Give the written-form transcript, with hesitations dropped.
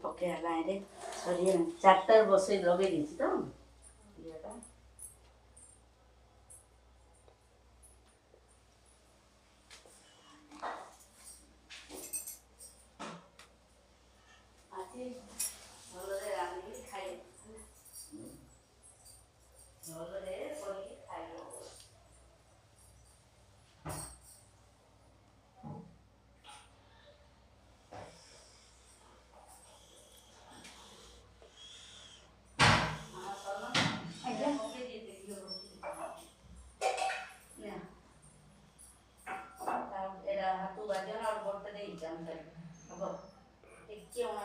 ପକେଇ ଲାଇନରେ ସରିଗଲାଣି 4ଟାରେ ବସେଇ ଲଗେଇ ଦେଇଛି ତ ଇଏଟା ଆଜି ଭଲରେ ରାନ୍ଧିକି ଖାଇବେ ଭଲରେ କରିକି ଖାଇବ ହାତକୁ ବାଜିଗଲା ଆଉ ଗୋଟେ ଦେଇଛି ଆମେ ହବ ଟିକେ ଅଣା